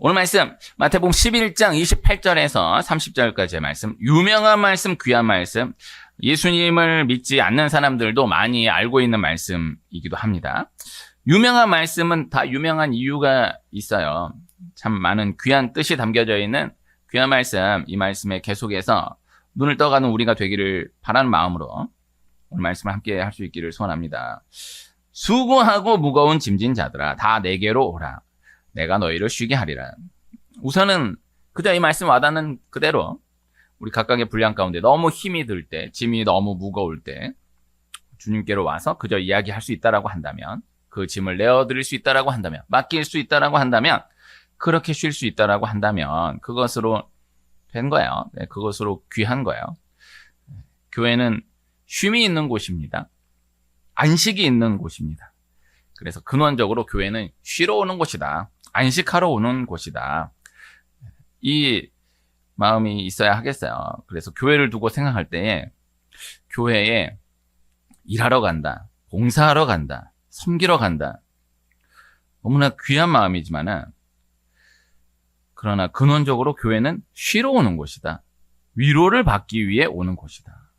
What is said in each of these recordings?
오늘 말씀 마태복음 11장 28절에서 30절까지의 말씀, 유명한 말씀, 귀한 말씀, 예수님을 믿지 않는 사람들도 많이 알고 있는 말씀이기도 합니다. 유명한 말씀은 다 유명한 이유가 있어요. 참 많은 귀한 뜻이 담겨져 있는 귀한 말씀, 이 말씀에 계속해서 눈을 떠가는 우리가 되기를 바라는 마음으로 오늘 말씀을 함께 할 수 있기를 소원합니다. 수고하고 무거운 짐진 자들아 다 내게로 오라. 내가 너희를 쉬게 하리라. 우선은 그저 이 말씀 와닿는 그대로 우리 각각의 분량 가운데 너무 힘이 들 때, 짐이 너무 무거울 때 주님께로 와서 그저 이야기할 수 있다라고 한다면, 그 짐을 내어드릴 수 있다라고 한다면, 맡길 수 있다라고 한다면, 그렇게 쉴 수 있다라고 한다면 그것으로 된 거예요. 네, 그것으로 귀한 거예요. 교회는 쉼이 있는 곳입니다. 안식이 있는 곳입니다. 그래서 근원적으로 교회는 쉬러 오는 곳이다. 안식하러 오는 곳이다. 이 마음이 있어야 하겠어요. 그래서 교회를 두고 생각할 때에 교회에 일하러 간다, 봉사하러 간다, 섬기러 간다. 너무나 귀한 마음이지만은 그러나 근원적으로 교회는 쉬러 오는 곳이다. 위로를 받기 위해 오는 곳이다.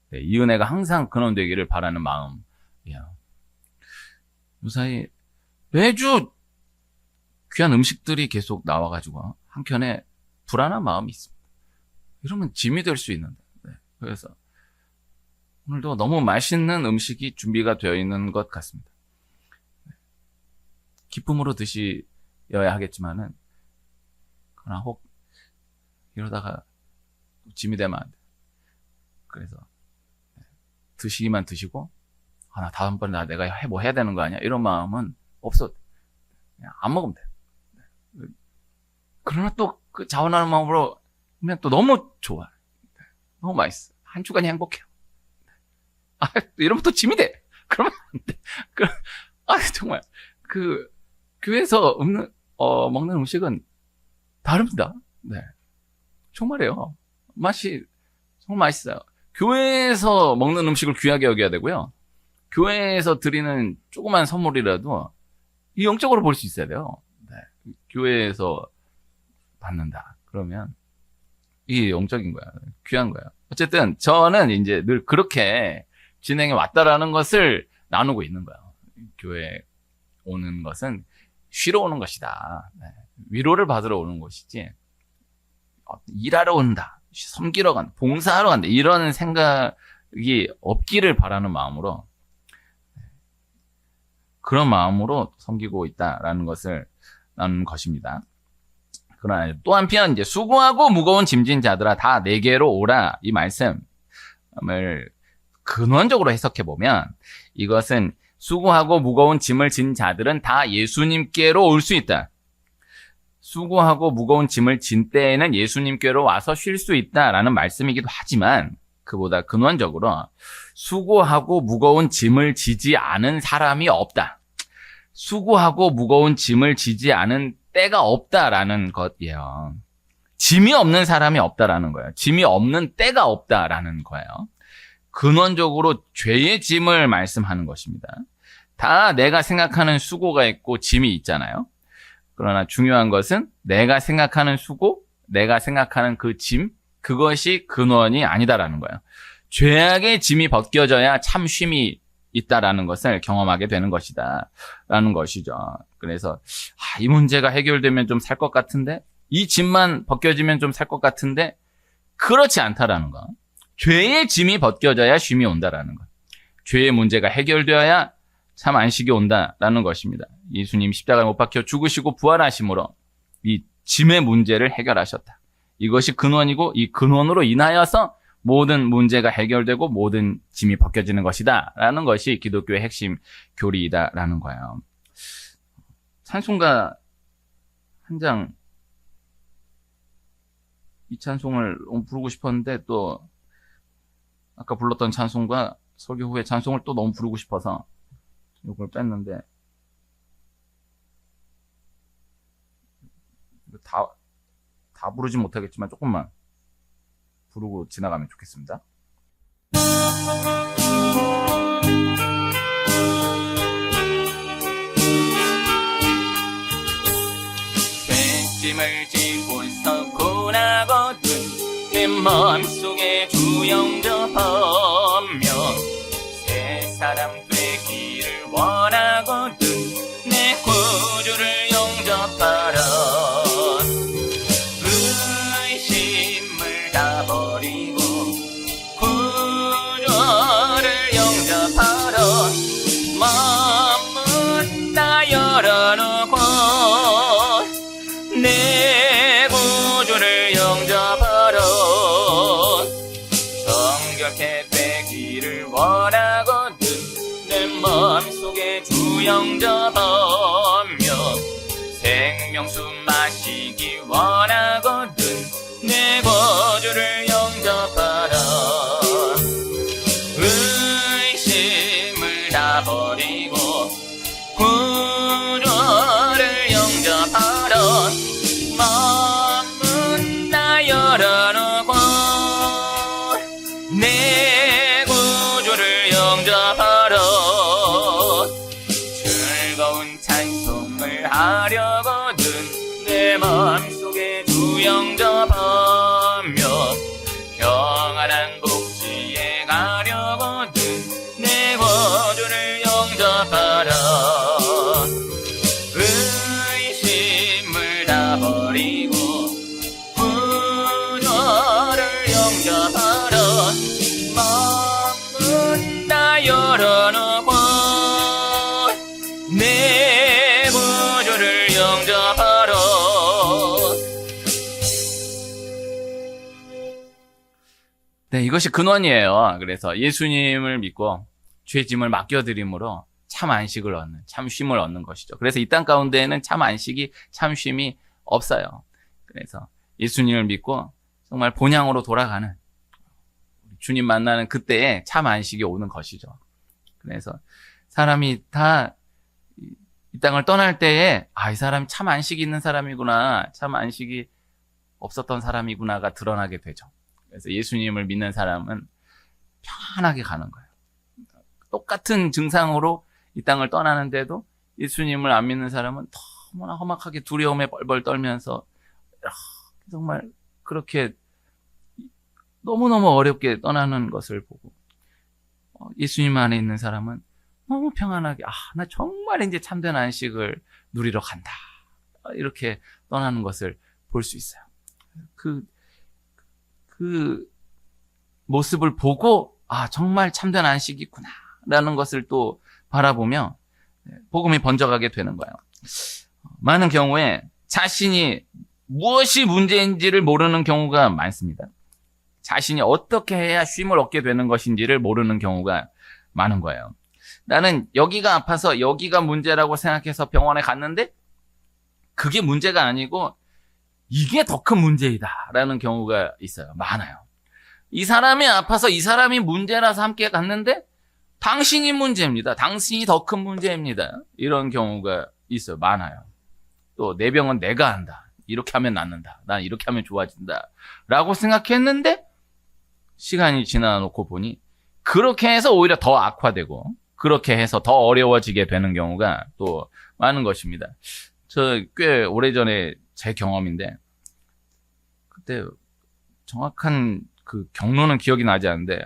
네, 이 은혜가 항상 근원되기를 바라는 마음이에요. 요사이 매주 귀한 음식들이 계속 나와가지고 한켠에 불안한 마음이 있습니다. 이러면 짐이 될 수 있는데. 네, 그래서 오늘도 너무 맛있는 음식이 준비가 되어 있는 것 같습니다. 기쁨으로 드셔야 하겠지만은 그러나 혹 이러다가 짐이 되면 안 돼. 그래서 드시기만 드시고 나 다음번에 내가 뭐 해야 되는 거 아니야? 이런 마음은 없어. 그냥 안 먹으면 돼. 그러나 또 그 자원하는 마음으로 하면 또 너무 좋아. 너무 맛있어. 한 주간이 행복해요. 이러면 또 짐이 돼. 그러면 안 돼. 정말 교회에서 먹는 음식은 다릅니다. 네, 정말이에요. 맛이 정말 맛있어요. 교회에서 먹는 음식을 귀하게 여겨야 되고요. 교회에서 드리는 조그만 선물이라도 이 영적으로 볼 수 있어야 돼요. 네, 교회에서 받는다. 그러면 이게 영적인 거야. 귀한 거야. 어쨌든 저는 이제 늘 그렇게 진행해 왔다라는 것을 나누고 있는 거예요. 교회 오는 것은 쉬러 오는 것이다. 네, 위로를 받으러 오는 것이지 일하러 온다, 섬기러 간다, 봉사하러 간다 이런 생각이 없기를 바라는 마음으로, 그런 마음으로 섬기고 있다라는 것을 나누는 것입니다. 그러나 또 한편 이제 수고하고 무거운 짐진 자들아 다 내게로 오라, 이 말씀을 근원적으로 해석해 보면 이것은 수고하고 무거운 짐을 진 자들은 다 예수님께로 올 수 있다. 수고하고 무거운 짐을 진 때에는 예수님께로 와서 쉴 수 있다라는 말씀이기도 하지만, 그보다 근원적으로 수고하고 무거운 짐을 지지 않은 사람이 없다. 수고하고 무거운 짐을 지지 않은 때가 없다라는 것이에요. 짐이 없는 사람이 없다라는 거예요. 짐이 없는 때가 없다라는 거예요. 근원적으로 죄의 짐을 말씀하는 것입니다. 다 내가 생각하는 수고가 있고 짐이 있잖아요. 그러나 중요한 것은 내가 생각하는 수고, 내가 생각하는 그 짐, 그것이 근원이 아니다라는 거예요. 죄악의 짐이 벗겨져야 참 쉼이 있다라는 것을 경험하게 되는 것이다 라는 것이죠. 그래서 이 문제가 해결되면 좀 살 것 같은데, 이 짐만 벗겨지면 좀 살 것 같은데, 그렇지 않다라는 거. 죄의 짐이 벗겨져야 쉼이 온다라는 것. 죄의 문제가 해결되어야 참 안식이 온다라는 것입니다. 예수님 십자가에 못 박혀 죽으시고 부활하심으로 이 짐의 문제를 해결하셨다. 이것이 근원이고, 이 근원으로 인하여서 모든 문제가 해결되고 모든 짐이 벗겨지는 것이다 라는 것이 기독교의 핵심 교리이다 라는 거예요. 찬송가 한 장, 이 찬송을 부르고 싶었는데 또 아까 불렀던 찬송과 설교 후에 찬송을 또 너무 부르고 싶어서 이걸 뺐는데, 다 부르진 못하겠지만 조금만 부르고 지나가면 좋겠습니다. 욕심을 지고서 고나거든 내 마음속에 주 영접하며 새 사람 되기를 원하거든 내 구주를 영접하라 의심을 다 버리고 구주를 영접하라 마음은 다 열어놓고 내 구주를 영접하라 정결케 되기를 원하거든 내 마음속에 주 영접하며 생명수 마시기 원하거든 내 구주를 영접하라 의심을 다 버리고 구주를 영접하라 마음은 다 열어놓고 내 구주를 영접하라 즐거운 찬송을 하려거든 내 마음속에 주 영접하며 평안한 복지에 가려거든 내 구주를 영접하라 의심을 다 버리고 구주를 영접하라 마음은 다 열어놓고 내 구주를 영접하라 네, 이것이 근원이에요. 그래서 예수님을 믿고 죄짐을 맡겨드림으로 참 안식을 얻는, 참 쉼을 얻는 것이죠. 그래서 이 땅 가운데에는 참 안식이, 참 쉼이 없어요. 그래서 예수님을 믿고 정말 본향으로 돌아가는 주님 만나는 그때에 참 안식이 오는 것이죠. 그래서 사람이 다 이 땅을 떠날 때에 이 사람이 참 안식이 있는 사람이구나, 참 안식이 없었던 사람이구나가 드러나게 되죠. 그래서 예수님을 믿는 사람은 편하게 가는 거예요. 똑같은 증상으로 이 땅을 떠나는데도 예수님을 안 믿는 사람은 너무나 험악하게 두려움에 벌벌 떨면서 정말 그렇게 너무너무 어렵게 떠나는 것을 보고 예수님 안에 있는 사람은 너무 평안하게 나 정말 이제 참된 안식을 누리러 간다 이렇게 떠나는 것을 볼 수 있어요. 그 모습을 보고 정말 참된 안식이 있구나 라는 것을 또 바라보며 복음이 번져가게 되는 거예요. 많은 경우에 자신이 무엇이 문제인지를 모르는 경우가 많습니다. 자신이 어떻게 해야 쉼을 얻게 되는 것인지를 모르는 경우가 많은 거예요. 나는 여기가 아파서 여기가 문제라고 생각해서 병원에 갔는데 그게 문제가 아니고 이게 더 큰 문제이다 라는 경우가 있어요. 많아요. 이 사람이 아파서 이 사람이 문제라서 함께 갔는데 당신이 문제입니다. 당신이 더 큰 문제입니다. 이런 경우가 있어요. 많아요. 또 내 병은 내가 한다. 이렇게 하면 낫는다. 난 이렇게 하면 좋아진다. 라고 생각했는데 시간이 지나놓고 보니 그렇게 해서 오히려 더 악화되고 그렇게 해서 더 어려워지게 되는 경우가 또 많은 것입니다. 저 꽤 오래전에 제 경험인데 그때 정확한 그 경로는 기억이 나지 않는데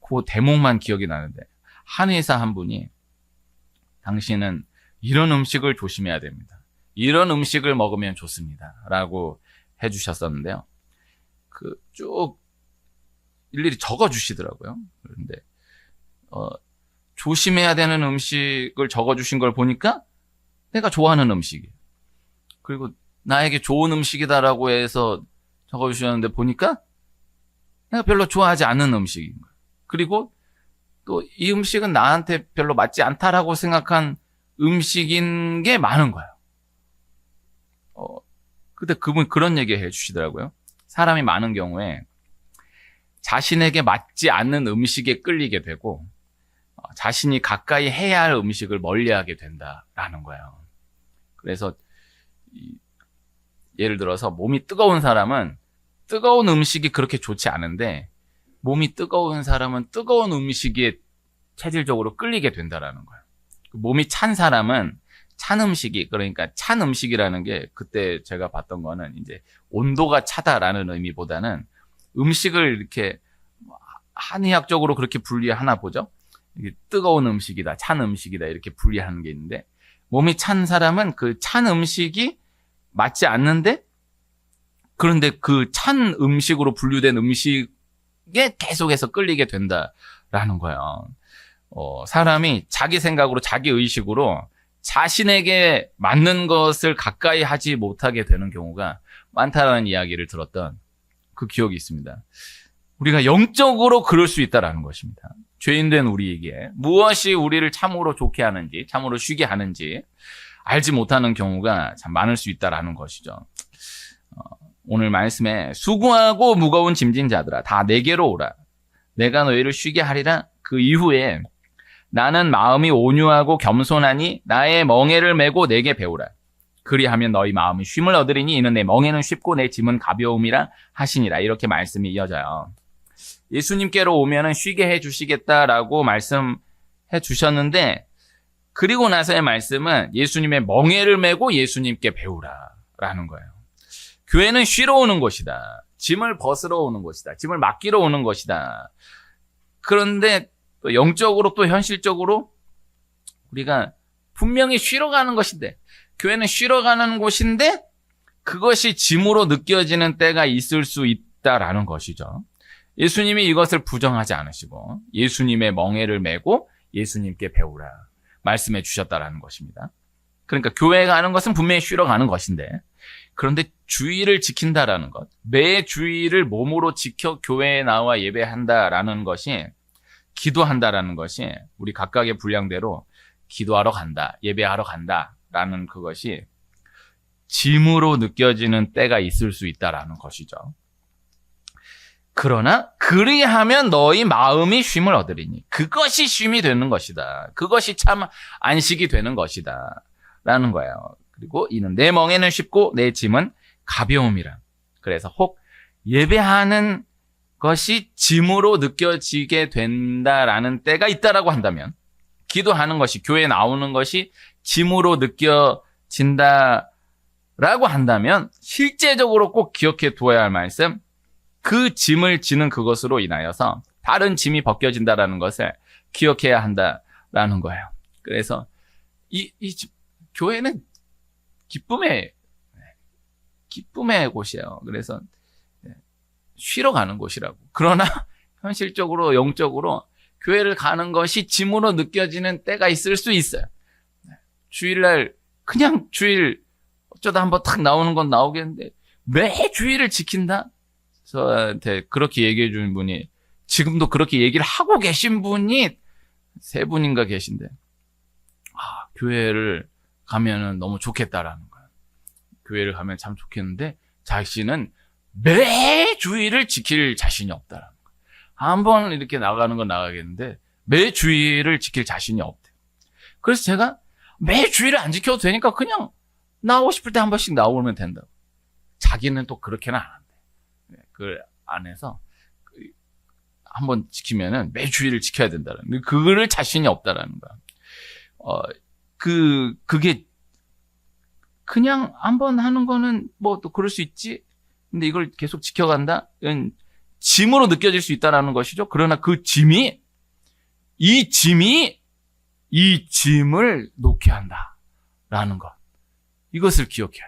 그 대목만 기억이 나는데 한의사 한 분이 당신은 이런 음식을 조심해야 됩니다. 이런 음식을 먹으면 좋습니다. 라고 해주셨었는데요. 쭉 일일이 적어주시더라고요. 그런데 조심해야 되는 음식을 적어주신 걸 보니까 내가 좋아하는 음식이에요. 그리고 나에게 좋은 음식이다라고 해서 적어주셨는데 보니까 내가 별로 좋아하지 않는 음식인 거예요. 그리고 또 이 음식은 나한테 별로 맞지 않다라고 생각한 음식인 게 많은 거예요. 근데 그분 그런 얘기 해주시더라고요. 사람이 많은 경우에 자신에게 맞지 않는 음식에 끌리게 되고 자신이 가까이 해야 할 음식을 멀리하게 된다라는 거예요. 그래서 예를 들어서 몸이 뜨거운 사람은 뜨거운 음식이 그렇게 좋지 않은데 몸이 뜨거운 사람은 뜨거운 음식에 체질적으로 끌리게 된다라는 거예요. 몸이 찬 사람은 찬 음식이, 그러니까 찬 음식이라는 게 그때 제가 봤던 거는 이제 온도가 차다라는 의미보다는 음식을 이렇게 한의학적으로 그렇게 분리하나 보죠. 이게 뜨거운 음식이다, 찬 음식이다 이렇게 분리하는 게 있는데, 몸이 찬 사람은 그 찬 음식이 맞지 않는데, 그런데 그 찬 음식으로 분류된 음식에 계속해서 끌리게 된다라는 거예요. 사람이 자기 생각으로, 자기 의식으로 자신에게 맞는 것을 가까이 하지 못하게 되는 경우가 많다라는 이야기를 들었던 그 기억이 있습니다. 우리가 영적으로 그럴 수 있다라는 것입니다. 죄인된 우리에게 무엇이 우리를 참으로 좋게 하는지, 참으로 쉬게 하는지 알지 못하는 경우가 참 많을 수 있다라는 것이죠. 오늘 말씀에 수고하고 무거운 짐진 자들아 다 내게로 오라. 내가 너희를 쉬게 하리라. 그 이후에 나는 마음이 온유하고 겸손하니 나의 멍에를 메고 내게 배우라. 그리하면 너희 마음이 쉼을 얻으리니 이는 내 멍에는 쉽고 내 짐은 가벼움이라 하시니라. 이렇게 말씀이 이어져요. 예수님께로 오면은 쉬게 해주시겠다라고 말씀해 주셨는데, 그리고 나서의 말씀은 예수님의 멍에를 메고 예수님께 배우라라는 거예요. 교회는 쉬러 오는 곳이다. 짐을 벗으러 오는 곳이다. 짐을 맡기러 오는 것이다. 그런데 또 영적으로 또 현실적으로 우리가 분명히 쉬러 가는 것인데, 교회는 쉬러 가는 곳인데 그것이 짐으로 느껴지는 때가 있을 수 있다라는 것이죠. 예수님이 이것을 부정하지 않으시고 예수님의 멍에를 메고 예수님께 배우라 말씀해 주셨다라는 것입니다. 그러니까 교회에 가는 것은 분명히 쉬러 가는 것인데, 그런데 주의를 지킨다라는 것, 매 주의를 몸으로 지켜 교회에 나와 예배한다라는 것이, 기도한다라는 것이 우리 각각의 분량대로 기도하러 간다, 예배하러 간다라는 그것이 짐으로 느껴지는 때가 있을 수 있다라는 것이죠. 그러나 그리하면 너희 마음이 쉼을 얻으리니, 그것이 쉼이 되는 것이다. 그것이 참 안식이 되는 것이다 라는 거예요. 그리고 이는 내 멍에는 쉽고 내 짐은 가벼움이라. 그래서 혹 예배하는 것이 짐으로 느껴지게 된다라는 때가 있다라고 한다면, 기도하는 것이, 교회에 나오는 것이 짐으로 느껴진다라고 한다면 실제적으로 꼭 기억해 두어야 할 말씀, 그 짐을 지는 그것으로 인하여서 다른 짐이 벗겨진다라는 것을 기억해야 한다라는 거예요. 그래서 이 교회는 기쁨의 곳이에요. 그래서 쉬러 가는 곳이라고. 그러나 현실적으로, 영적으로 교회를 가는 것이 짐으로 느껴지는 때가 있을 수 있어요. 주일날 그냥 주일 어쩌다 한번 탁 나오는 건 나오겠는데 매 주일을 지킨다? 저한테 그렇게 얘기해 주는 분이, 지금도 그렇게 얘기를 하고 계신 분이 3분인가 계신데, 교회를 가면은 너무 좋겠다라는 거예요. 교회를 가면 참 좋겠는데 자신은 매 주일을 지킬 자신이 없다라는 거예요. 한번 이렇게 나가는 건 나가겠는데 매 주일을 지킬 자신이 없대요. 그래서 제가 매 주일을 안 지켜도 되니까 그냥 나오고 싶을 때 한 번씩 나오면 된다고. 자기는 또 그렇게는 안 한대. 그 안에서 한번 지키면은 매 주일을 지켜야 된다라는, 그거를 자신이 없다라는 거야. 그게 그냥 한번 하는 거는 뭐 또 그럴 수 있지. 근데 이걸 계속 지켜간다? 이건 짐으로 느껴질 수 있다라는 것이죠. 그러나 그 짐이, 이 짐을 놓게 한다라는 것. 이것을 기억해야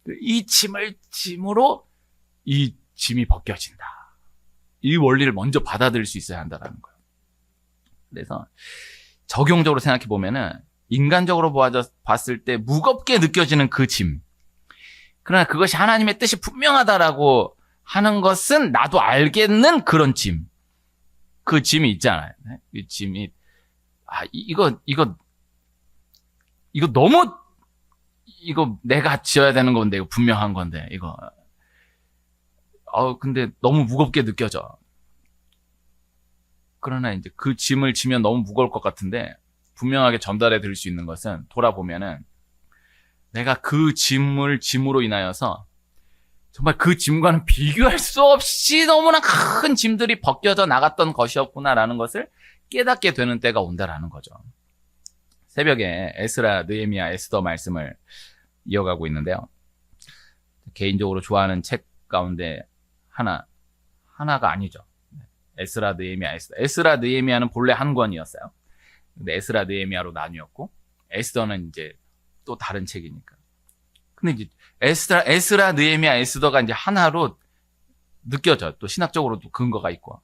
돼. 이 짐으로 이 짐이 벗겨진다. 이 원리를 먼저 받아들일 수 있어야 한다라는 거예요. 그래서 적용적으로 생각해 보면은, 인간적으로 봤을 때 무겁게 느껴지는 그 짐. 그러나 그것이 하나님의 뜻이 분명하다라고 하는 것은 나도 알겠는 그런 짐. 그 짐이 있잖아요. 이 짐이, 이거 너무, 이거 내가 지어야 되는 건데, 이거 분명한 건데, 이거. 근데 너무 무겁게 느껴져. 그러나 이제 그 짐을 지면 너무 무거울 것 같은데, 분명하게 전달해 드릴 수 있는 것은, 돌아보면은 내가 그 짐으로 인하여서 정말 그 짐과는 비교할 수 없이 너무나 큰 짐들이 벗겨져 나갔던 것이었구나라는 것을 깨닫게 되는 때가 온다라는 거죠. 새벽에 에스라, 느헤미야, 에스더 말씀을 이어가고 있는데요. 개인적으로 좋아하는 책 가운데 하나가 아니죠. 에스라, 느헤미야, 에스더. 에스라, 느헤미야는 본래 한 권이었어요. 근데 에스라, 느헤미야로 나뉘었고, 에스더는 이제 또 다른 책이니까. 근데 이제 에스라, 느헤미야, 에스더가 이제 하나로 느껴져. 또 신학적으로도 근거가 있고.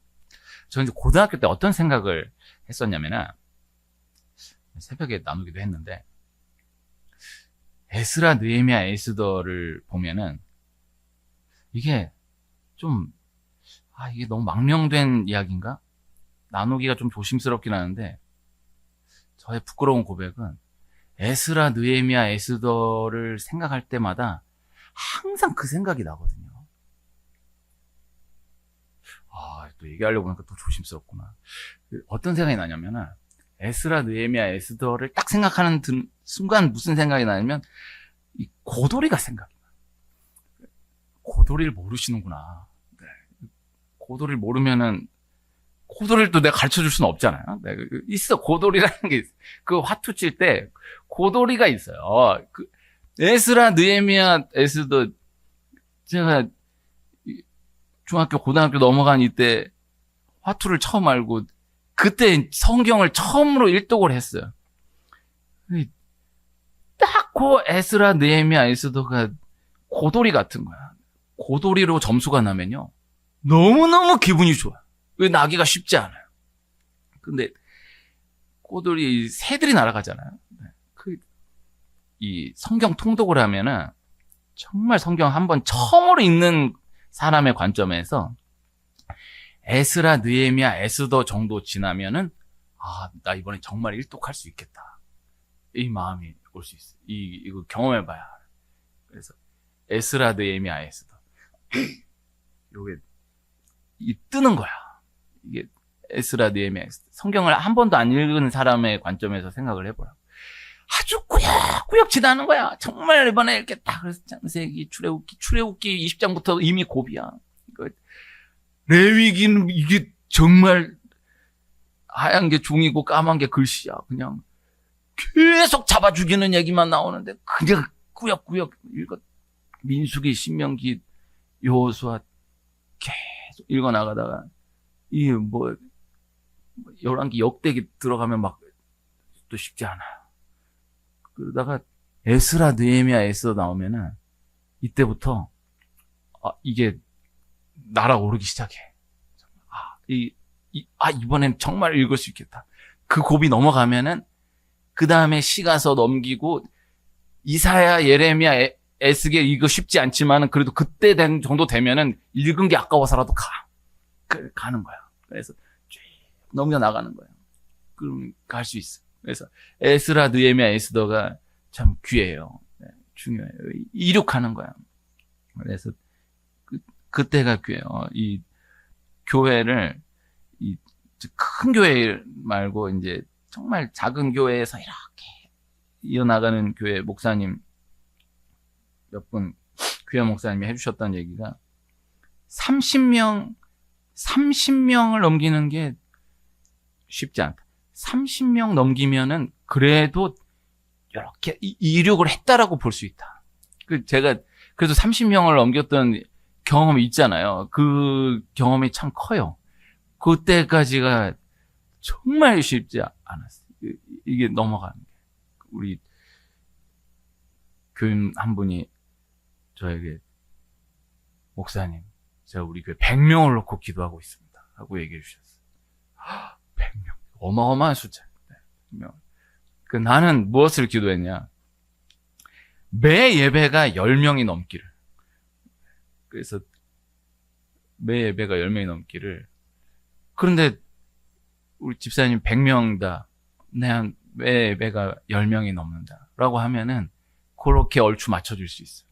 저는 이제 고등학교 때 어떤 생각을 했었냐면은, 새벽에 나누기도 했는데, 에스라, 느헤미야, 에스더를 보면은, 이게 좀, 이게 너무 망령된 이야기인가? 나누기가 좀 조심스럽긴 하는데, 저의 부끄러운 고백은, 에스라, 느헤미야, 에스더를 생각할 때마다 항상 그 생각이 나거든요. 또 얘기하려고 보니까 또 조심스럽구나. 어떤 생각이 나냐면은, 에스라, 느헤미야, 에스더를 딱 생각하는 순간 무슨 생각이 나냐면, 이 고돌이가 생각이 나요. 고돌이를 모르시는구나. 네. 고돌이를 모르면은, 고돌이를 또 내가 가르쳐 줄 수는 없잖아요. 네. 있어. 고돌이라는 게 있어. 그 화투 칠 때, 고돌이가 있어요. 에스라, 느헤미야, 에스더, 제가 중학교, 고등학교 넘어간 이때 화투를 처음 알고, 그때 성경을 처음으로 일독을 했어요. 딱 그 에스라, 느헤미야, 에스더가 고돌이 같은 거야. 고돌이로 점수가 나면요, 너무너무 기분이 좋아. 왜 나기가 쉽지 않아요. 근데 고돌이 새들이 날아가잖아요. 이 성경 통독을 하면은 정말 성경 한번 처음으로 읽는 사람의 관점에서 에스라, 느헤미야, 에스더 정도 지나면은 나 이번에 정말 일독할 수 있겠다. 이 마음이 올 수 있어. 이거 경험해봐야. 그래서 에스라, 느헤미야, 에스더. 요게 뜨는 거야. 이게 에스라, 느헤미야, 에스더. 성경을 한 번도 안 읽은 사람의 관점에서 생각을 해보라. 아주 꾸역꾸역 지나는 거야. 정말 이번에 이렇게 딱 그래서 창세기, 출애굽기 20장부터 이미 고비야. 레위기는 이게 정말 하얀 게 종이고 까만 게 글씨야. 그냥 계속 잡아 죽이는 얘기만 나오는데 그냥 꾸역꾸역 읽어. 민수기, 신명기, 여호수아 계속 읽어 나가다가 이 열왕기, 역대기 들어가면 막 또 쉽지 않아. 그러다가 에스라, 느헤미야, 에스더 나오면은 이때부터 이게 날아오르기 시작해. 이번엔 정말 읽을 수 있겠다. 그 고비 넘어가면은 그 다음에 시가서 넘기고 이사야, 예레미야, 에스겔 이거 쉽지 않지만은 그래도 그때 된 정도 되면은 읽은 게 아까워서라도 가는 거야. 그래서 쭉 넘겨 나가는 거야. 그럼 갈 수 있어. 그래서 에스라, 느헤미야, 에스더가 참 귀해요. 네, 중요해요. 이륙하는 거야. 그래서 그때가 귀해요. 이 교회를 큰 교회 말고 이제 정말 작은 교회에서 이렇게 이어나가는 교회 목사님 몇 분, 교회 목사님이 해주셨던 얘기가 30명을 넘기는 게 쉽지 않다. 30명 넘기면은 그래도 이렇게 이륙을 했다라고 볼 수 있다. 제가 그래도 30명을 넘겼던 경험이 있잖아요. 그 경험이 참 커요. 그때까지가 정말 쉽지 않았어요. 이게 넘어가는 게. 우리 교인 한 분이 저에게 목사님, 제가 우리 교회 100명을 놓고 기도하고 있습니다. 하고 얘기해 주셨어요. 100명. 어마어마한 숫자. 100명. 나는 무엇을 기도했냐. 매 예배가 10명이 넘기를. 그래서 매 예배가 10명이 넘기를. 그런데 우리 집사님 100명이다. 매 예배가 10명이 넘는다. 라고 하면은 그렇게 얼추 맞춰줄 수 있어요.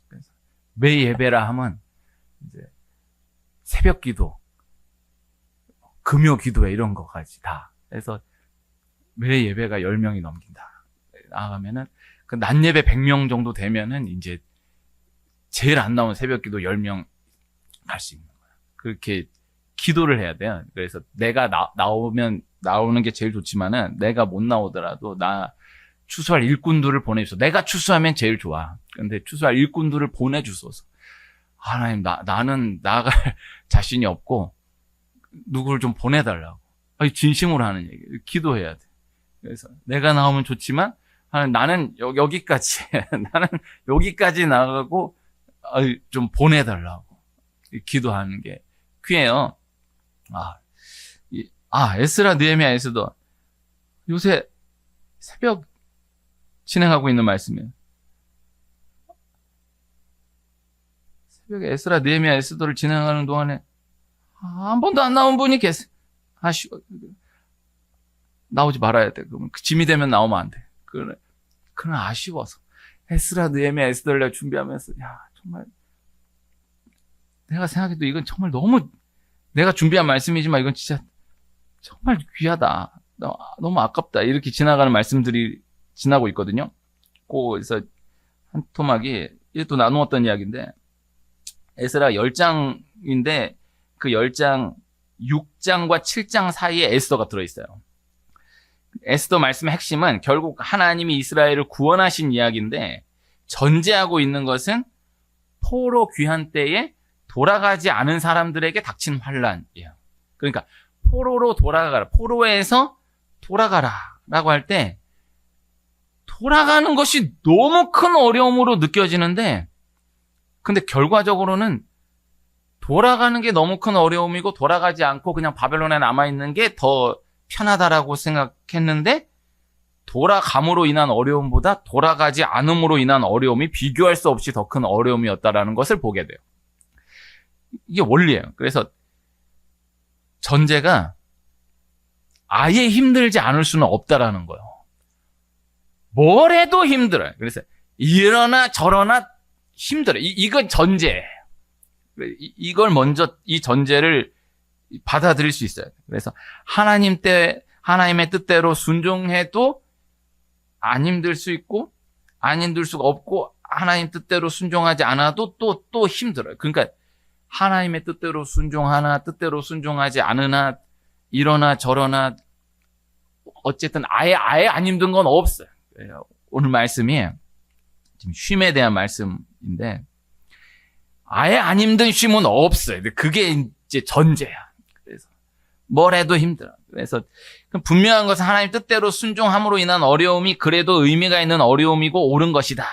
그래서 매 예배라 하면 이제 새벽 기도, 금요 기도회 이런 거까지 다. 그래서 매 예배가 10명이 넘긴다. 나가면은 그 낮 예배 100명 정도 되면은 이제 제일 안 나온 새벽 기도 10명 갈 수 있는 거야. 그렇게 기도를 해야 돼요. 그래서 내가 나오면 나오는 게 제일 좋지만은 내가 못 나오더라도 나 추수할 일꾼들을 보내주소서. 내가 추수하면 제일 좋아. 근데 추수할 일꾼들을 보내주소서. 하나님, 나는 나갈 자신이 없고 누구를 좀 보내달라고. 아니, 진심으로 하는 얘기. 기도해야 돼. 그래서 내가 나오면 좋지만 나는 여기까지 나는 여기까지 나가고 좀 보내달라고 기도하는 게 귀해요. 에스라, 느헤미야, 에스더 요새 새벽 진행하고 있는 말씀이에요. 새벽에 에스라, 느헤미야, 에스더를 진행하는 동안에 한 번도 안 나온 분이 계세요. 나오지 말아야 돼. 그러면 짐이 되면 나오면 안 돼. 그건 아쉬워서 에스라, 느헤미야, 에스더를 내가 준비하면서 정말 내가 생각해도 이건 정말 너무 내가 준비한 말씀이지만 이건 진짜 정말 귀하다. 너무 아깝다. 이렇게 지나가는 말씀들이 지나고 있거든요. 그래서 한 토막이 또 나누었던 이야기인데 에스라 10장인데 그 10장 6장과 7장 사이에 에스더가 들어있어요. 에스더 말씀의 핵심은 결국 하나님이 이스라엘을 구원하신 이야기인데 전제하고 있는 것은 포로 귀환 때에 돌아가지 않은 사람들에게 닥친 환란이에요. 그러니까 포로로 돌아가라. 포로에서 돌아가라 라고 할 때 돌아가는 것이 너무 큰 어려움으로 느껴지는데 근데 결과적으로는 돌아가는 게 너무 큰 어려움이고 돌아가지 않고 그냥 바벨론에 남아있는 게 더 편하다라고 생각했는데 돌아감으로 인한 어려움보다 돌아가지 않음으로 인한 어려움이 비교할 수 없이 더 큰 어려움이었다라는 것을 보게 돼요. 이게 원리예요. 그래서 전제가 아예 힘들지 않을 수는 없다라는 거예요. 뭘 해도 힘들어요. 그래서 이러나 저러나 힘들어요. 이건 전제예요. 이걸 먼저 이 전제를 받아들일 수 있어요. 그래서 하나님의 뜻대로 순종해도 안 힘들 수 있고 안 힘들 수가 없고 하나님 뜻대로 순종하지 않아도 또 힘들어요. 그러니까 하나님의 뜻대로 순종하나 뜻대로 순종하지 않으나 이러나 저러나 어쨌든 아예 안 힘든 건 없어요. 오늘 말씀이 지금 쉼에 대한 말씀인데 아예 안 힘든 쉼은 없어요. 그게 이제 전제야. 그래서 뭘 해도 힘들어. 그래서 분명한 것은 하나님 뜻대로 순종함으로 인한 어려움이 그래도 의미가 있는 어려움이고 옳은 것이다.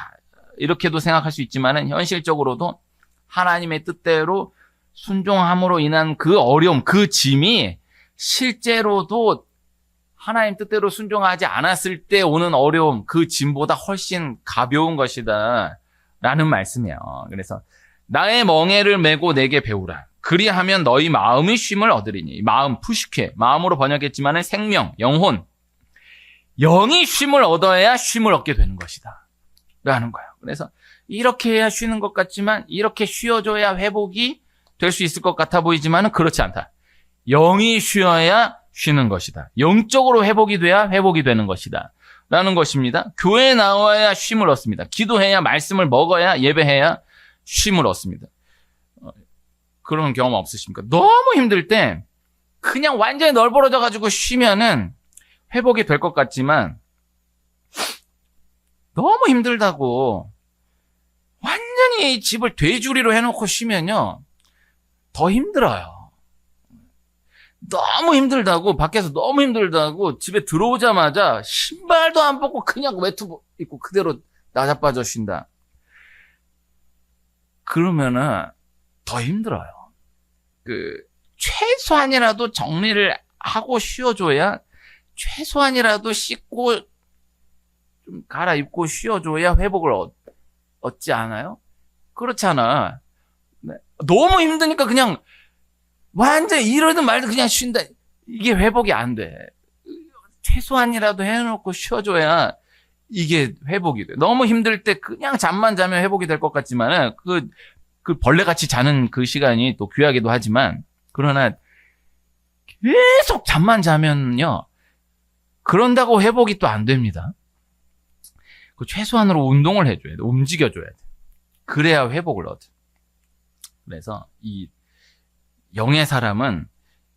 이렇게도 생각할 수 있지만은 현실적으로도 하나님의 뜻대로 순종함으로 인한 그 어려움, 그 짐이 실제로도 하나님 뜻대로 순종하지 않았을 때 오는 어려움, 그 짐보다 훨씬 가벼운 것이다 라는 말씀이에요. 그래서 나의 멍에를 메고 내게 배우라. 그리하면 너희 마음의 쉼을 얻으리니. 마음, 푸시케, 마음으로 번역했지만 생명, 영혼. 영이 쉼을 얻어야 쉼을 얻게 되는 것이다 라는 거예요. 그래서 이렇게 해야 쉬는 것 같지만 이렇게 쉬어줘야 회복이 될 수 있을 것 같아 보이지만 그렇지 않다. 영이 쉬어야 쉬는 것이다. 영적으로 회복이 돼야 회복이 되는 것이다 라는 것입니다. 교회에 나와야 쉼을 얻습니다. 기도해야 말씀을 먹어야 예배해야 쉼을 얻습니다. 그런 경험 없으십니까? 너무 힘들 때 그냥 완전히 널브러져 가지고 쉬면은 회복이 될 것 같지만 너무 힘들다고 완전히 집을 돼지우리로 해놓고 쉬면요 더 힘들어요. 너무 힘들다고 밖에서 너무 힘들다고 집에 들어오자마자 신발도 안 벗고 그냥 외투 입고 그대로 나자빠져 쉰다. 그러면은 더 힘들어요. 최소한이라도 정리를 하고 쉬어줘야 최소한이라도 씻고 좀 갈아입고 쉬어줘야 회복을 얻지 않아요? 그렇잖아. 네. 너무 힘드니까 그냥 완전 이러든 말든 그냥 쉰다. 이게 회복이 안 돼. 최소한이라도 해놓고 쉬어줘야 이게 회복이 돼. 너무 힘들 때 그냥 잠만 자면 회복이 될 것 같지만은 그 벌레같이 자는 그 시간이 또 귀하기도 하지만 그러나 계속 잠만 자면요 그런다고 회복이 또 안 됩니다. 그 최소한으로 운동을 해줘야 돼. 움직여줘야 돼. 그래야 회복을 얻어. 그래서 이 영의 사람은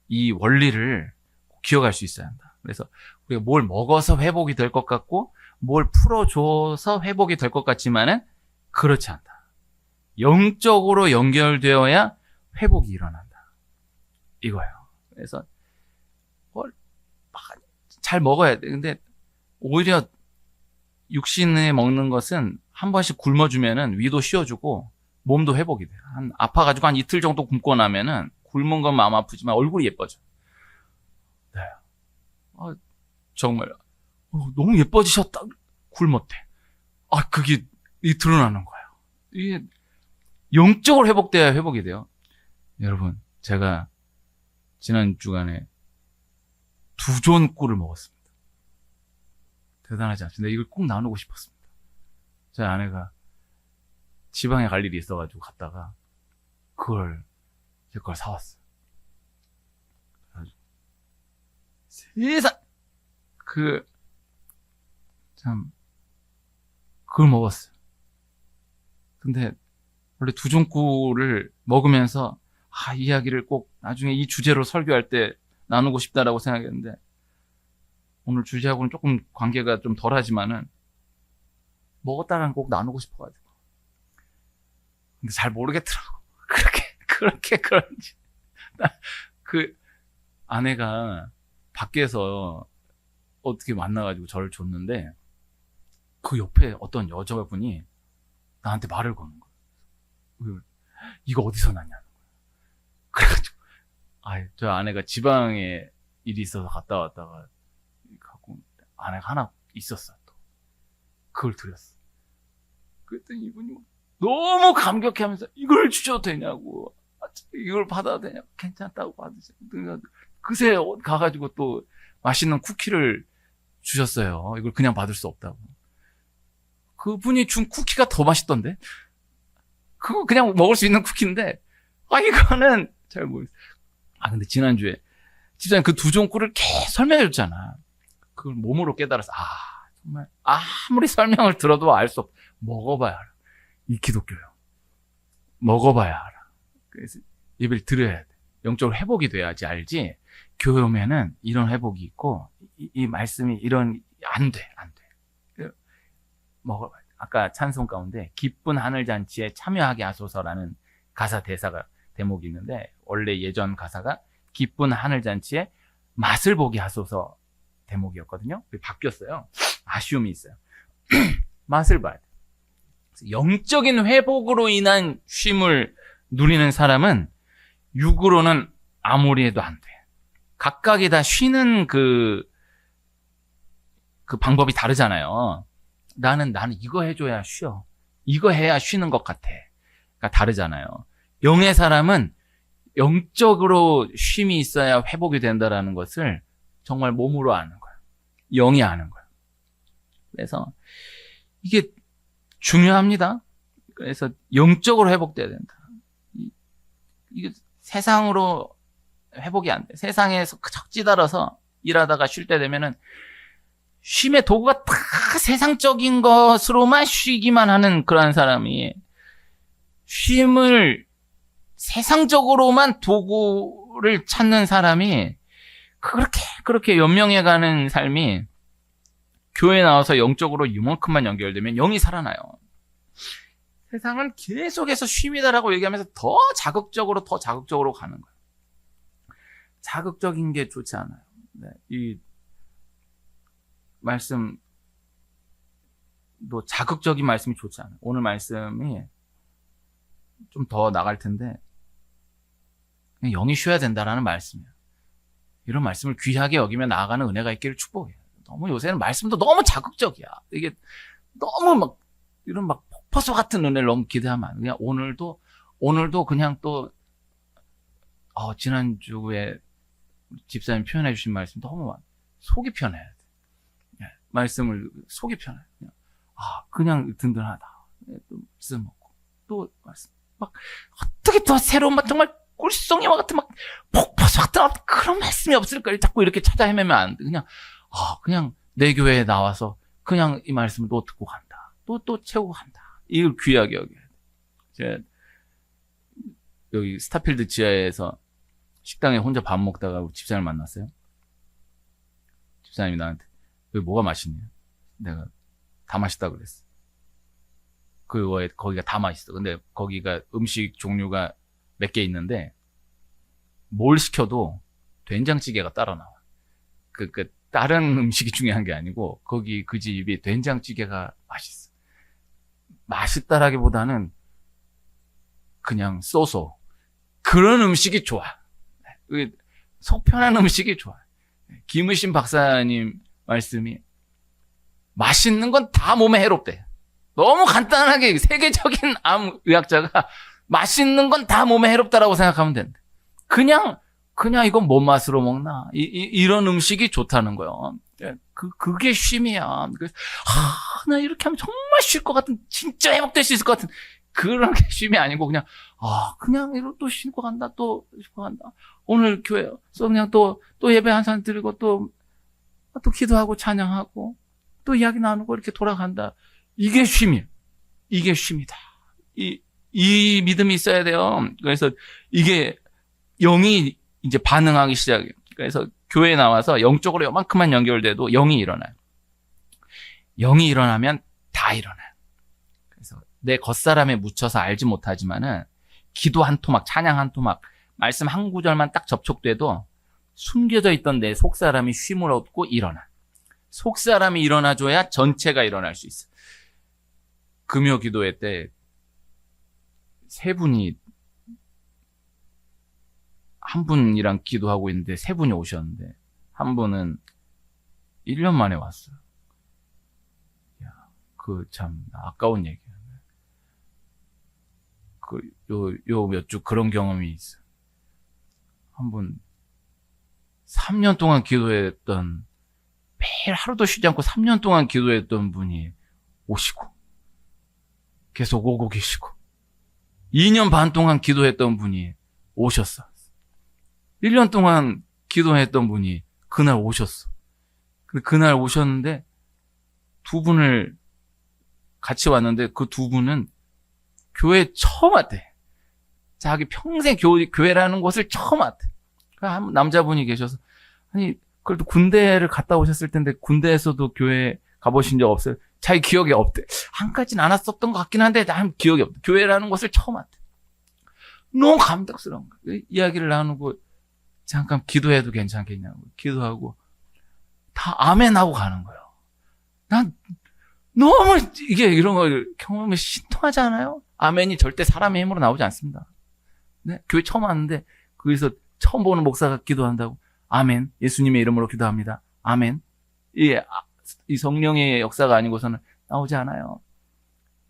이 원리를 꼭 기억할 수 있어야 한다. 그래서 우리가 뭘 먹어서 회복이 될 것 같고 뭘 풀어줘서 회복이 될 것 같지만은 그렇지 않다. 영적으로 연결되어야 회복이 일어난다. 이거예요. 그래서 잘 먹어야 돼. 근데 오히려 육신에 먹는 것은 한 번씩 굶어주면은 위도 쉬어주고 몸도 회복이 돼요. 아파가지고 한 이틀 정도 굶고 나면은 굶은 건 마음 아프지만 얼굴이 예뻐져. 네. 정말 너무 예뻐지셨다. 굶었대. 그게 드러나는 거예요. 이게 영적으로 회복돼야 회복이 돼요. 여러분, 제가 지난 주간에 2존 꿀을 먹었습니다. 대단하지 않습니다. 이걸 꼭 나누고 싶었습니다. 제 아내가 지방에 갈 일이 있어가지고 갔다가 제 걸 사왔어요. 세상 그걸 먹었어요. 근데 원래 2존 꿀을 먹으면서 이 이야기를 꼭 나중에 이 주제로 설교할 때 나누고 싶다라고 생각했는데 오늘 주제하고는 조금 관계가 좀 덜하지만은 먹었다라는 꼭 나누고 싶어가지고. 근데 잘 모르겠더라고. 그렇게 그런지. 그 아내가 밖에서 어떻게 만나가지고 저를 줬는데 그 옆에 어떤 여자분이 나한테 말을 거는 거예요. 이거 어디서 났냐는 거예요. 그래가지고 저 아내가 지방에 일이 있어서 갔다 왔다가 갖고 아내가 하나 있었어. 또 그걸 드렸어. 그랬더니 이분이 너무 감격해하면서 이걸 주셔도 되냐고, 이걸 받아도 되냐고, 괜찮다고 받으세요. 그새 가가지고 또 맛있는 쿠키를 주셨어요. 이걸 그냥 받을 수 없다고. 그분이 준 쿠키가 더 맛있던데? 그거 그냥 먹을 수 있는 쿠키인데, 이거는 잘 모르겠어요. 근데 지난주에 집사님 그 2존 꿀을 계속 설명해 줬잖아. 그걸 몸으로 깨달아서, 정말, 아무리 설명을 들어도 알 수 없어. 먹어봐야 알아. 이 기독교요. 먹어봐야 알아. 그래서 예배를 드려야 돼. 영적으로 회복이 돼야지 알지. 교회 오면은 이런 회복이 있고, 이 말씀이 안 돼. 먹어봐야 돼. 아까 찬송 가운데, 기쁜 하늘잔치에 참여하게 하소서라는 가사 대목이 있는데, 원래 예전 가사가 기쁜 하늘잔치에 맛을 보게 하소서 대목이었거든요. 바뀌었어요. 아쉬움이 있어요. 맛을 봐야 돼. 영적인 회복으로 인한 쉼을 누리는 사람은 육으로는 아무리 해도 안 돼. 각각이 다 쉬는 그 방법이 다르잖아요. 나는 이거 해줘야 쉬어. 이거 해야 쉬는 것 같아. 그러니까 다르잖아요. 영의 사람은 영적으로 쉼이 있어야 회복이 된다라는 것을 정말 몸으로 아는 거야. 영이 아는 거야. 그래서 이게 중요합니다. 그래서 영적으로 회복돼야 된다. 이게 세상으로 회복이 안 돼. 세상에서 찌달아서 일하다가 쉴 때 되면은 쉼의 도구가 다 세상적인 것으로만 쉬기만 하는 그런 사람이 쉼을 세상적으로만 도구를 찾는 사람이 그렇게 연명해가는 삶이 교회 나와서 영적으로 이만큼만 연결되면 영이 살아나요. 세상은 계속해서 쉼이다라고 얘기하면서 더 자극적으로 가는 거예요. 자극적인 게 좋지 않아요. 네, 이 말씀도 자극적인 말씀이 좋지 않아요. 오늘 말씀이 좀 더 나갈 텐데 그냥 영이 쉬어야 된다라는 말씀이에요. 이런 말씀을 귀하게 여기며 나아가는 은혜가 있기를 축복해요. 너무 요새는 말씀도 너무 자극적이야. 이게 너무 이런 폭포수 같은 은혜를 너무 기대하면 안 돼. 그냥 오늘도 그냥 또 지난주에 집사님 표현해 주신 말씀 너무 속이 편해야 돼. 말씀을 속이 편해. 그냥 든든하다. 또 쓸모없고 또 말씀 어떻게 더 새로운 정말 꿀송이와 같은 폭포수 같은 그런 말씀이 없을까? 자꾸 이렇게 찾아 헤매면 안 돼. 그냥 내 교회에 나와서 그냥 이 말씀을 또 듣고 간다. 또 채우고 간다. 이걸 귀하게 여겨야 돼. 제가 여기 스타필드 지하에서 식당에 혼자 밥 먹다가 집사람을 만났어요. 집사님이 나한테 여기 뭐가 맛있냐? 내가 다 맛있다고 그랬어. 거기가 다 맛있어. 근데 거기가 음식 종류가 몇 개 있는데 뭘 시켜도 된장찌개가 따라 나와. 다른 음식이 중요한 게 아니고 거기 그 집이 된장찌개가 맛있어. 맛있다라기보다는 그냥 쏘쏘. 그런 음식이 좋아. 속 편한 음식이 좋아. 김의신 박사님 말씀이 맛있는 건 다 몸에 해롭대. 너무 간단하게 세계적인 암의학자가 맛있는 건 다 몸에 해롭다라고 생각하면 된대. 그냥 이건 뭔 맛으로 먹나? 이런 음식이 좋다는 거예요. 그게 쉼이야. 그래서, 나 이렇게 하면 정말 쉴 것 같은, 진짜 회복될 수 있을 것 같은, 그런 게 쉼이 아니고, 그냥 이러고 또 쉬고 간다, 또 쉬고 간다. 오늘 교회에서 그냥 또 예배 한 시간 드리고, 또 기도하고 찬양하고, 또 이야기 나누고 이렇게 돌아간다. 이게 쉼이에요. 이게 쉼이다. 이 믿음이 있어야 돼요. 그래서 이게 영이 이제 반응하기 시작해요. 그래서 교회에 나와서 영적으로 요만큼만 연결돼도 영이 일어나요. 영이 일어나면 다 일어나요. 그래서 내 겉사람에 묻혀서 알지 못하지만은 기도 한 토막, 찬양 한 토막, 말씀 한 구절만 딱 접촉돼도 숨겨져 있던 내 속사람이 쉼을 얻고 일어나. 속사람이 일어나줘야 전체가 일어날 수 있어. 금요 기도회 때 세 분이 한 분이랑 기도하고 있는데 세 분이 오셨는데 한 분은 1년 만에 왔어요. 참 아까운 얘기야. 요 몇 주 그런 경험이 있어. 한 분 3년 동안 기도했던, 매일 하루도 쉬지 않고 3년 동안 기도했던 분이 오시고 계속 오고 계시고, 2년 반 동안 기도했던 분이 오셨어. 1년 동안 기도했던 분이 그날 오셨어. 그날 오셨는데 두 분을 같이 왔는데 그 두 분은 교회 처음 왔대. 자기 평생 교회라는 곳을 처음 왔대. 한 남자분이 계셔서, 아니 그래도 군대를 갔다 오셨을 텐데 군대에서도 교회 가보신 적 없어요? 자기 기억이 없대. 한 가지는 안 왔었던 것 같긴 한데 난 기억이 없대. 교회라는 곳을 처음 왔대. 너무 감격스러운 거야. 이야기를 나누고 잠깐 기도해도 괜찮겠냐고 기도하고 다 아멘하고 가는 거예요. 난 너무 이런 걸 경험하면 신통하지 않아요? 아멘이 절대 사람의 힘으로 나오지 않습니다. 네? 교회 처음 왔는데 거기서 처음 보는 목사가 기도한다고 아멘, 예수님의 이름으로 기도합니다. 아멘. 이 성령의 역사가 아니고서는 나오지 않아요.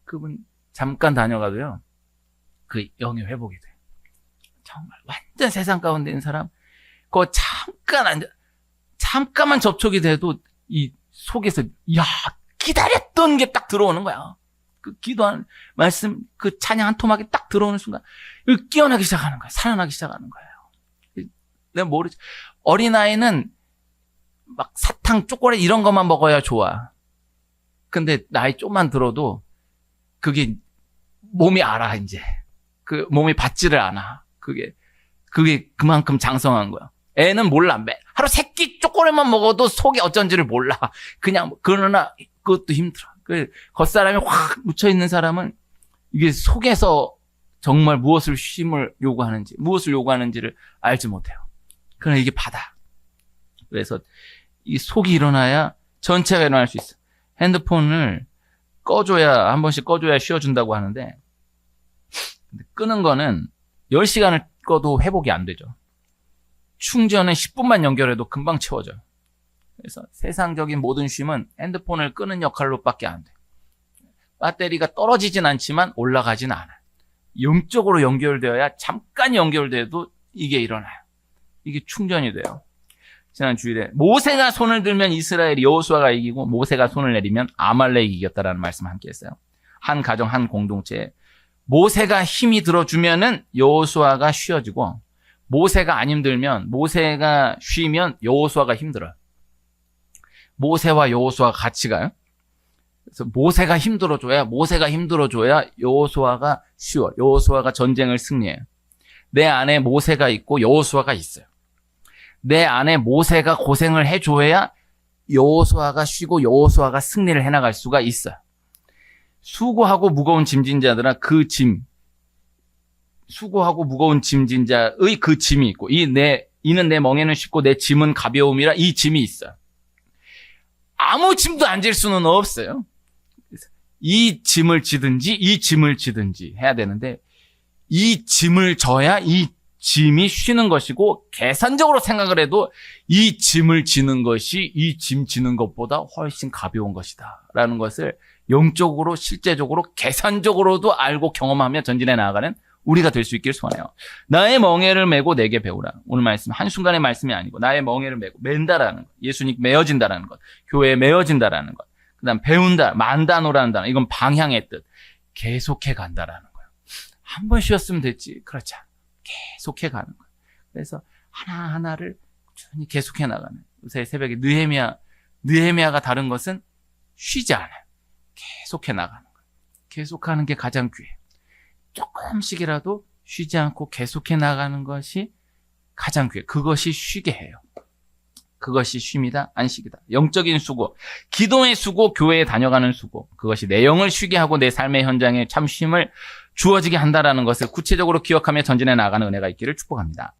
그분 잠깐 다녀가도요, 그 영이 회복이 돼요. 정말 완전 세상 가운데 있는 사람, 그거 잠깐만 접촉이 돼도 이 속에서 기다렸던 게 딱 들어오는 거야. 그 기도하는 말씀, 그 찬양 한 토막이 딱 들어오는 순간 깨어나기 시작하는 거야. 살아나기 시작하는 거예요. 내가 모르지. 어린아이는 막 사탕, 초콜릿 이런 것만 먹어야 좋아. 근데 나이 좀만 들어도 그게 몸이 알아, 이제. 그 몸이 받지를 않아. 그게 그만큼 장성한 거야. 애는 몰라. 하루 3끼 초콜릿만 먹어도 속이 어쩐지를 몰라. 그러나 그것도 힘들어. 겉사람이 확 묻혀있는 사람은 이게 속에서 정말 무엇을 쉼을 요구하는지, 무엇을 요구하는지를 알지 못해요. 그러나 이게 받아. 그래서 이 속이 일어나야 전체가 일어날 수 있어. 핸드폰을 한 번씩 꺼줘야 쉬어준다고 하는데, 끄는 거는 10시간을 꺼도 회복이 안 되죠. 충전은 10분만 연결해도 금방 채워져요. 그래서 세상적인 모든 쉼은 핸드폰을 끄는 역할로밖에 안 돼. 배터리가 떨어지진 않지만 올라가진 않아. 영적으로 연결되어야 잠깐 연결돼도 이게 일어나요. 이게 충전이 돼요. 지난 주일에 모세가 손을 들면 이스라엘이 여호수아가 이기고 모세가 손을 내리면 아말렉이 이겼다라는 말씀 함께 했어요. 한 가정, 한 공동체에 모세가 힘이 들어주면은 여호수아가 쉬어지고, 모세가 안 힘들면, 모세가 쉬면 여호수아가 힘들어요. 모세와 여호수아가 같이 가요. 그래서 모세가 힘들어줘야 여호수아가 쉬워. 여호수아가 전쟁을 승리해요. 내 안에 모세가 있고 여호수아가 있어요. 내 안에 모세가 고생을 해줘야 여호수아가 쉬고 여호수아가 승리를 해나갈 수가 있어요. 수고하고 무거운 짐진 자들은 수고하고 무거운 짐진 자의 그 짐이 있고, 이는 내 멍에는 쉽고 내 짐은 가벼움이라 이 짐이 있어요. 아무 짐도 안 질 수는 없어요. 이 짐을 지든지 해야 되는데, 이 짐을 져야 이 짐이 쉬는 것이고, 계산적으로 생각을 해도 이 짐을 지는 것이 이 짐 지는 것보다 훨씬 가벼운 것이다 라는 것을 영적으로, 실제적으로, 계산적으로도 알고 경험하며 전진해 나아가는 우리가 될 수 있기를 소원해요. 나의 멍에를 메고 내게 배우라. 오늘 말씀 한순간의 말씀이 아니고 나의 멍에를 메고, 맨다라는 것, 예수님 메어진다라는 것, 교회에 메어진다라는 것, 그 다음 배운다, 만다노라는 단어, 이건 방향의 뜻, 계속해 간다라는 거예요. 한 번 쉬었으면 됐지. 그렇지 않아. 계속해 가는 거예요. 그래서 하나하나를 꾸준히 계속해 나가는. 요새 새벽에 느헤미야가 다른 것은 쉬지 않아요. 계속해 나가는 거예요. 계속하는 게 가장 귀해요. 조금씩이라도 쉬지 않고 계속해 나가는 것이 가장 귀해요. 그것이 쉬게 해요. 그것이 쉼이다, 안식이다. 영적인 수고, 기도의 수고, 교회에 다녀가는 수고, 그것이 내 영을 쉬게 하고 내 삶의 현장에 참 쉼을 주어지게 한다라는 것을 구체적으로 기억하며 전진해 나가는 은혜가 있기를 축복합니다.